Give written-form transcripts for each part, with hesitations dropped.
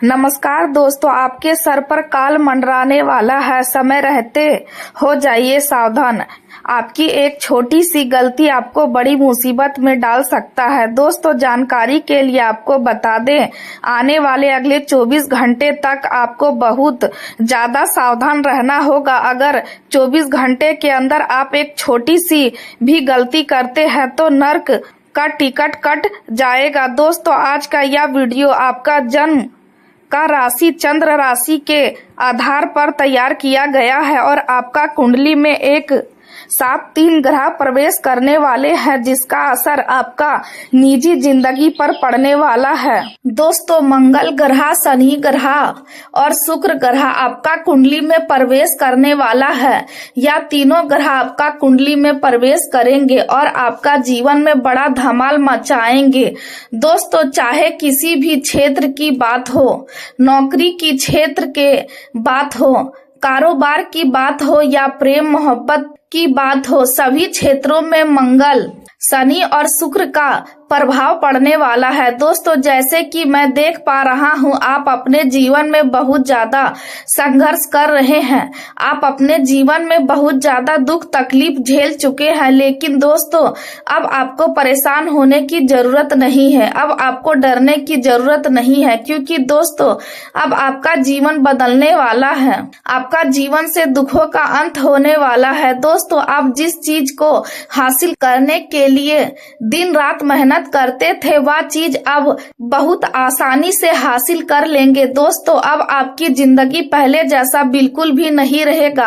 नमस्कार दोस्तों, आपके सर पर काल मंडराने वाला है। समय रहते हो जाइए सावधान। आपकी एक छोटी सी गलती आपको बड़ी मुसीबत में डाल सकता है। दोस्तों, जानकारी के लिए आपको बता दें, आने वाले अगले 24 घंटे तक आपको बहुत ज्यादा सावधान रहना होगा। अगर 24 घंटे के अंदर आप एक छोटी सी भी गलती करते हैं तो नर्क का टिकट कट जाएगा। दोस्तों, आज का यह वीडियो आपका जन्म का राशि चंद्र राशि के आधार पर तैयार किया गया है और आपका कुंडली में एक साथ 3 ग्रह प्रवेश करने वाले हैं, जिसका असर आपका निजी जिंदगी पर पड़ने वाला है। दोस्तों, मंगल ग्रह, शनि ग्रह और शुक्र ग्रह आपका कुंडली में प्रवेश करने वाला है। या तीनों ग्रह आपका कुंडली में प्रवेश करेंगे और आपका जीवन में बड़ा धमाल मचाएंगे। दोस्तों, चाहे किसी भी क्षेत्र की बात हो, नौकरी की क्षेत्र के बात हो, कारोबार की बात हो या प्रेम मोहब्बत की बात हो, सभी क्षेत्रों में मंगल, शनि और शुक्र का प्रभाव पड़ने वाला है। दोस्तों, जैसे कि मैं देख पा रहा हूं, आप अपने जीवन में बहुत ज्यादा संघर्ष कर रहे हैं। आप अपने जीवन में बहुत ज्यादा दुख तकलीफ झेल चुके हैं। लेकिन दोस्तों, अब आपको परेशान होने की जरूरत नहीं है। अब आपको डरने की जरूरत नहीं है, क्योंकि दोस्तों, अब आपका जीवन बदलने वाला है। आपका जीवन से दुखों का अंत होने वाला है। दोस्तों, आप जिस चीज को हासिल करने के लिए दिन रात मेहनत करते थे, वह चीज अब बहुत आसानी से हासिल कर लेंगे। दोस्तों, अब आपकी जिंदगी पहले जैसा बिल्कुल भी नहीं रहेगा।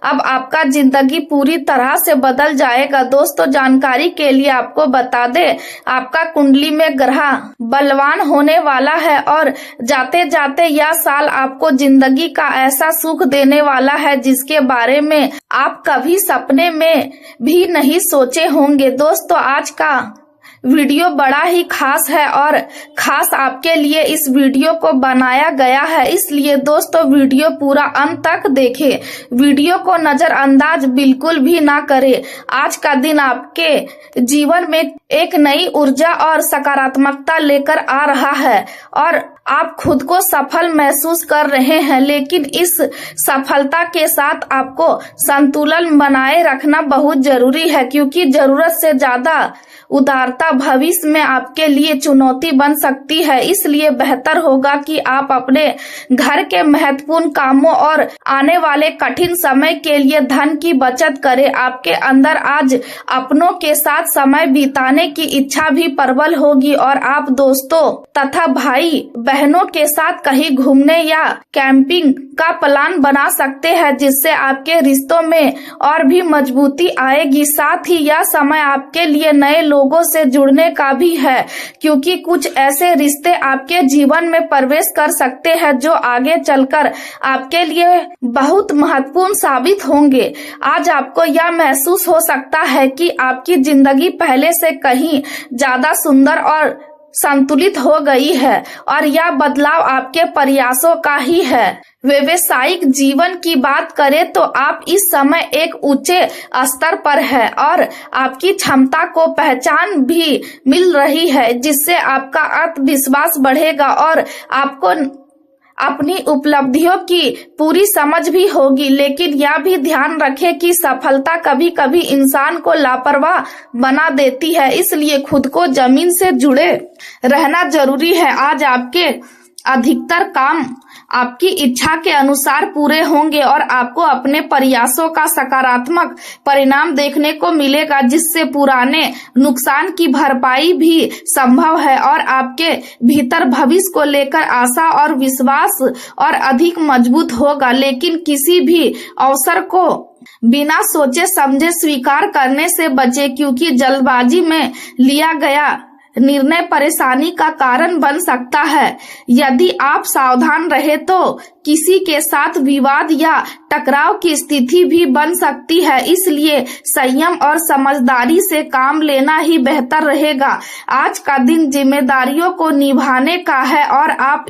अब आपका जिंदगी पूरी तरह से बदल जाएगा। दोस्तों, जानकारी के लिए आपको बता दें, आपका कुंडली में ग्रह बलवान होने वाला है और जाते जाते यह साल आपको जिंदगी का ऐसा सुख देने वाला है जिसके बारे में आप कभी सपने में भी नहीं सोचे होंगे। दोस्तों, आज का वीडियो बड़ा ही खास है और खास आपके लिए इस वीडियो को बनाया गया है। इसलिए दोस्तों, वीडियो पूरा अंत तक देखें। वीडियो को नजरअंदाज बिल्कुल भी ना करें। आज का दिन आपके जीवन में एक नई ऊर्जा और सकारात्मकता लेकर आ रहा है और आप खुद को सफल महसूस कर रहे हैं। लेकिन इस सफलता के साथ आपको संतुलन बनाए रखना बहुत जरूरी है, क्योंकि जरूरत से ज्यादा उदारता भविष्य में आपके लिए चुनौती बन सकती है। इसलिए बेहतर होगा कि आप अपने घर के महत्वपूर्ण कामों और आने वाले कठिन समय के लिए धन की बचत करें। आपके अंदर आज अपनों के साथ समय बिताने की इच्छा भी प्रबल होगी और आप दोस्तों तथा भाई बहनों के साथ कहीं घूमने या कैंपिंग का प्लान बना सकते हैं, जिससे आपके रिश्तों में और भी मजबूती आएगी। साथ ही यह समय आपके लिए नए लोगों से जुड़ने का भी है, क्योंकि कुछ ऐसे रिश्ते आपके जीवन में प्रवेश कर सकते हैं जो आगे चलकर आपके लिए बहुत महत्वपूर्ण साबित होंगे। आज आपको यह महसूस हो सकता है कि आपकी जिंदगी पहले से कहीं ज्यादा सुंदर और संतुलित हो गई है और यह बदलाव आपके प्रयासों का ही है। व्यवसायिक जीवन की बात करें तो आप इस समय एक ऊंचे स्तर पर है और आपकी क्षमता को पहचान भी मिल रही है, जिससे आपका आत्मविश्वास बढ़ेगा और आपको अपनी उपलब्धियों की पूरी समझ भी होगी। लेकिन यह भी ध्यान रखें कि सफलता कभी कभी इंसान को लापरवाह बना देती है। इसलिए खुद को जमीन से जुड़े रहना जरूरी है। आज आपके अधिकतर काम आपकी इच्छा के अनुसार पूरे होंगे और आपको अपने प्रयासों का सकारात्मक परिणाम देखने को मिलेगा, जिससे पुराने नुकसान की भरपाई भी संभव है और आपके भीतर भविष्य को लेकर आशा और विश्वास और अधिक मजबूत होगा। लेकिन किसी भी अवसर को बिना सोचे समझे स्वीकार करने से बचें, क्योंकि जल्दबाजी में लिया गया निर्णय परेशानी का कारण बन सकता है। यदि आप सावधान रहे तो किसी के साथ विवाद या टकराव की स्थिति भी बन सकती है। इसलिए संयम और समझदारी से काम लेना ही बेहतर रहेगा। आज का दिन जिम्मेदारियों को निभाने का है और आप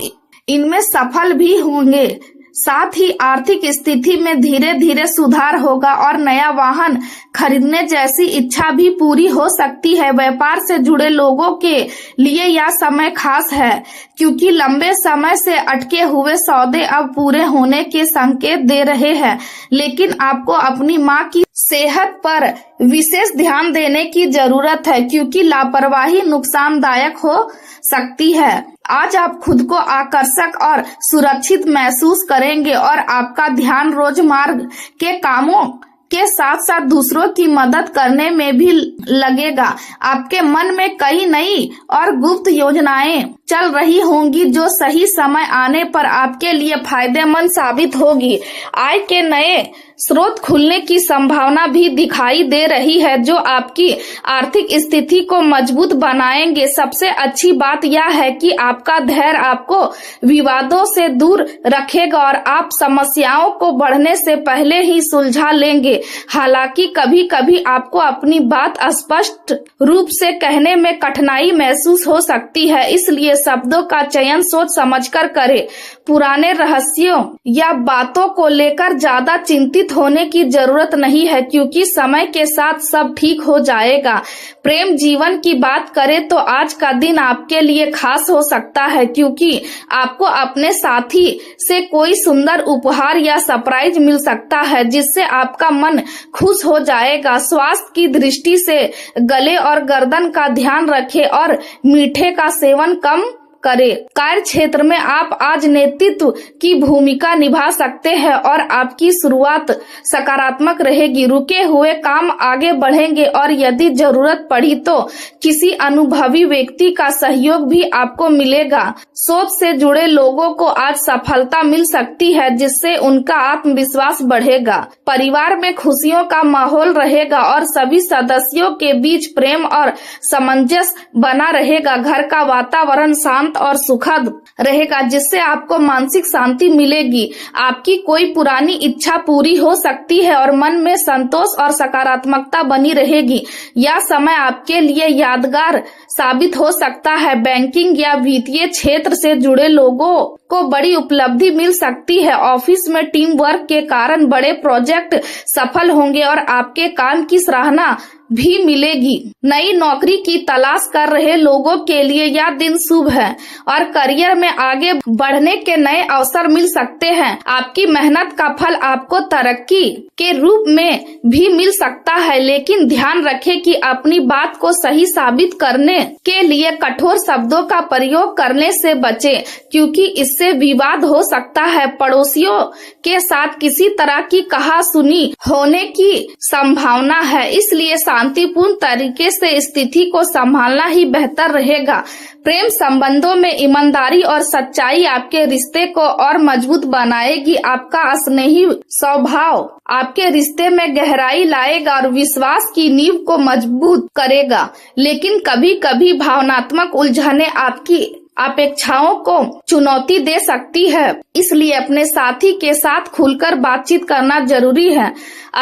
इनमें सफल भी होंगे। साथ ही आर्थिक स्थिति में धीरे धीरे सुधार होगा और नया वाहन खरीदने जैसी इच्छा भी पूरी हो सकती है। व्यापार से जुड़े लोगों के लिए यह समय खास है क्योंकि लंबे समय से अटके हुए सौदे अब पूरे होने के संकेत दे रहे हैं, लेकिन आपको अपनी मां की सेहत पर विशेष ध्यान देने की जरूरत है क्योंकि लापरवाही नुकसानदायक हो सकती है। आज आप खुद को आकर्षक और सुरक्षित महसूस करेंगे और आपका ध्यान रोजमर्रा के कामों के साथ साथ दूसरों की मदद करने में भी लगेगा। आपके मन में कई नई और गुप्त योजनाएं चल रही होंगी जो सही समय आने पर आपके लिए फायदेमंद साबित होगी। आय के नए स्रोत खुलने की संभावना भी दिखाई दे रही है जो आपकी आर्थिक स्थिति को मजबूत बनाएंगे। सबसे अच्छी बात यह है कि आपका धैर्य आपको विवादों से दूर रखेगा और आप समस्याओं को बढ़ने से पहले ही सुलझा लेंगे। हालांकि कभी कभी आपको अपनी बात स्पष्ट रूप से कहने में कठिनाई महसूस हो सकती है, इसलिए शब्दों का चयन सोच समझकर करें। पुराने रहस्यों या बातों को लेकर ज्यादा चिंतित होने की जरूरत नहीं है क्योंकि समय के साथ सब ठीक हो जाएगा। प्रेम जीवन की बात करें तो आज का दिन आपके लिए खास हो सकता है क्योंकि आपको अपने साथी से कोई सुंदर उपहार या सरप्राइज मिल सकता है जिससे आपका मन खुश हो जाएगा। स्वास्थ्य की दृष्टि से गले और गर्दन का ध्यान रखें और मीठे का सेवन कम करें। कार्य क्षेत्र में आप आज नेतृत्व की भूमिका निभा सकते हैं और आपकी शुरुआत सकारात्मक रहेगी। रुके हुए काम आगे बढ़ेंगे और यदि जरूरत पड़ी तो किसी अनुभवी व्यक्ति का सहयोग भी आपको मिलेगा। सोच से जुड़े लोगों को आज सफलता मिल सकती है जिससे उनका आत्मविश्वास बढ़ेगा। परिवार में खुशियों का माहौल रहेगा और सभी सदस्यों के बीच प्रेम और सामंजस्य बना रहेगा। घर का वातावरण शांत और सुखद रहेगा जिससे आपको मानसिक शांति मिलेगी। आपकी कोई पुरानी इच्छा पूरी हो सकती है और मन में संतोष और सकारात्मकता बनी रहेगी। यह समय आपके लिए यादगार साबित हो सकता है। बैंकिंग या वित्तीय क्षेत्र से जुड़े लोगों को बड़ी उपलब्धि मिल सकती है। ऑफिस में टीम वर्क के कारण बड़े प्रोजेक्ट सफल होंगे और आपके काम की सराहना भी मिलेगी। नई नौकरी की तलाश कर रहे लोगों के लिए यह दिन शुभ है और करियर में आगे बढ़ने के नए अवसर मिल सकते हैं। आपकी मेहनत का फल आपको तरक्की के रूप में भी मिल सकता है, लेकिन ध्यान रखें कि अपनी बात को सही साबित करने के लिए कठोर शब्दों का प्रयोग करने से बचें क्योंकि इससे विवाद हो सकता है। पड़ोसियों के साथ किसी तरह की कहासुनी होने की संभावना है, इसलिए शांतिपूर्ण तरीके से स्थिति को संभालना ही बेहतर रहेगा। प्रेम संबंधों में ईमानदारी और सच्चाई आपके रिश्ते को और मजबूत बनाएगी। आपका स्नेही स्वभाव आपके रिश्ते में गहराई लाएगा और विश्वास की नींव को मजबूत करेगा, लेकिन कभी कभी भावनात्मक उलझने आपकी अपेक्षाओं को चुनौती दे सकती है, इसलिए अपने साथी के साथ खुलकर बातचीत करना जरूरी है।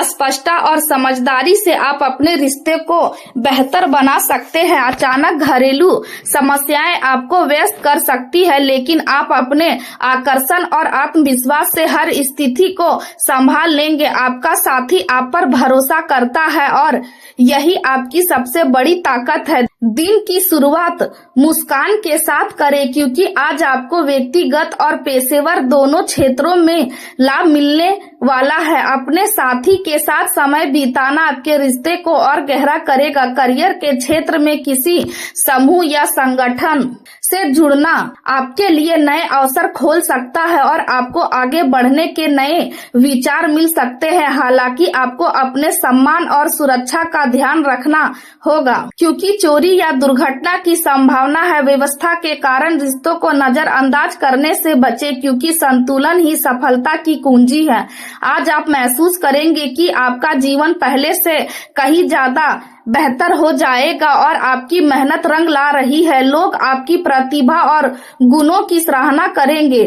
स्पष्टता और समझदारी से आप अपने रिश्ते को बेहतर बना सकते हैं। अचानक घरेलू समस्याएं आपको व्यस्त कर सकती है, लेकिन आप अपने आकर्षण और आत्मविश्वास से हर स्थिति को संभाल लेंगे। आपका साथी आप पर भरोसा करता है और यही आपकी सबसे बड़ी ताकत है। दिन की शुरुआत मुस्कान के साथ करें क्योंकि आज आपको व्यक्तिगत और पेशेवर दोनों क्षेत्रों में लाभ मिलने वाला है। अपने साथी के साथ समय बिताना आपके रिश्ते को और गहरा करेगा। करियर के क्षेत्र में किसी समूह या संगठन से जुड़ना आपके लिए नए अवसर खोल सकता है और आपको आगे बढ़ने के नए विचार मिल सकते हैं। हालांकि आपको अपने सम्मान और सुरक्षा का ध्यान रखना होगा क्योंकि चोरी या दुर्घटना की संभावना है। व्यवस्था के कारण रिश्तों को नजरअंदाज करने से बचें क्योंकि संतुलन ही सफलता की कुंजी है। आज आप महसूस करेंगे कि आपका जीवन पहले से कहीं ज्यादा बेहतर हो जाएगा और आपकी मेहनत रंग ला रही है। लोग आपकी प्रतिभा और गुणों की सराहना करेंगे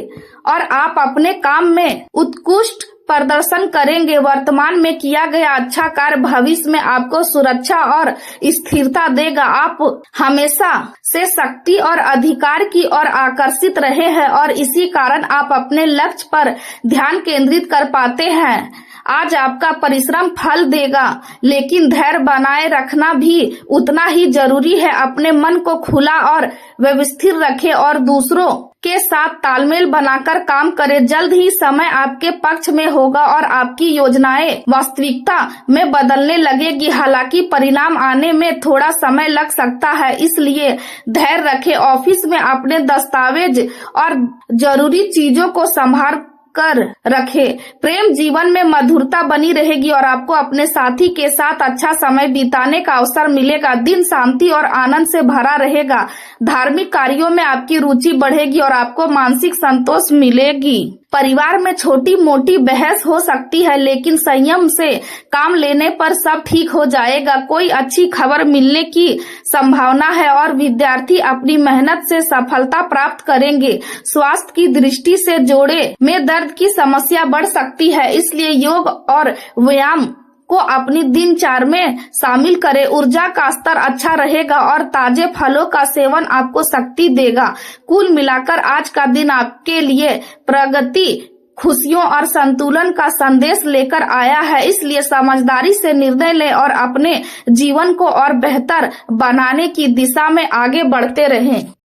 और आप अपने काम में उत्कृष्ट प्रदर्शन करेंगे। वर्तमान में किया गया अच्छा कार्य भविष्य में आपको सुरक्षा और स्थिरता देगा। आप हमेशा से शक्ति और अधिकार की ओर आकर्षित रहे हैं और इसी कारण आप अपने लक्ष्य पर ध्यान केंद्रित कर पाते हैं। आज आपका परिश्रम फल देगा, लेकिन धैर्य बनाए रखना भी उतना ही जरूरी है। अपने मन को खुला और व्यवस्थित रखें और दूसरों के साथ तालमेल बनाकर काम करें। जल्द ही समय आपके पक्ष में होगा और आपकी योजनाएं वास्तविकता में बदलने लगेगी। हालांकि परिणाम आने में थोड़ा समय लग सकता है, इसलिए धैर्य रखें। ऑफिस में अपने दस्तावेज और जरूरी चीजों को संभाल कर रखे। प्रेम जीवन में मधुरता बनी रहेगी और आपको अपने साथी के साथ अच्छा समय बिताने का अवसर मिलेगा। दिन शांति और आनंद से भरा रहेगा। धार्मिक कार्यों में आपकी रुचि बढ़ेगी और आपको मानसिक संतोष मिलेगी। परिवार में छोटी मोटी बहस हो सकती है, लेकिन संयम से काम लेने पर सब ठीक हो जाएगा। कोई अच्छी खबर मिलने की संभावना है और विद्यार्थी अपनी मेहनत से सफलता प्राप्त करेंगे। स्वास्थ्य की दृष्टि से जोड़े में दर्द की समस्या बढ़ सकती है, इसलिए योग और व्यायाम को अपनी दिनचर्या में शामिल करें। ऊर्जा का स्तर अच्छा रहेगा और ताजे फलों का सेवन आपको शक्ति देगा। कुल मिलाकर आज का दिन आपके लिए प्रगति, खुशियों और संतुलन का संदेश लेकर आया है, इसलिए समझदारी से निर्णय लें और अपने जीवन को और बेहतर बनाने की दिशा में आगे बढ़ते रहें।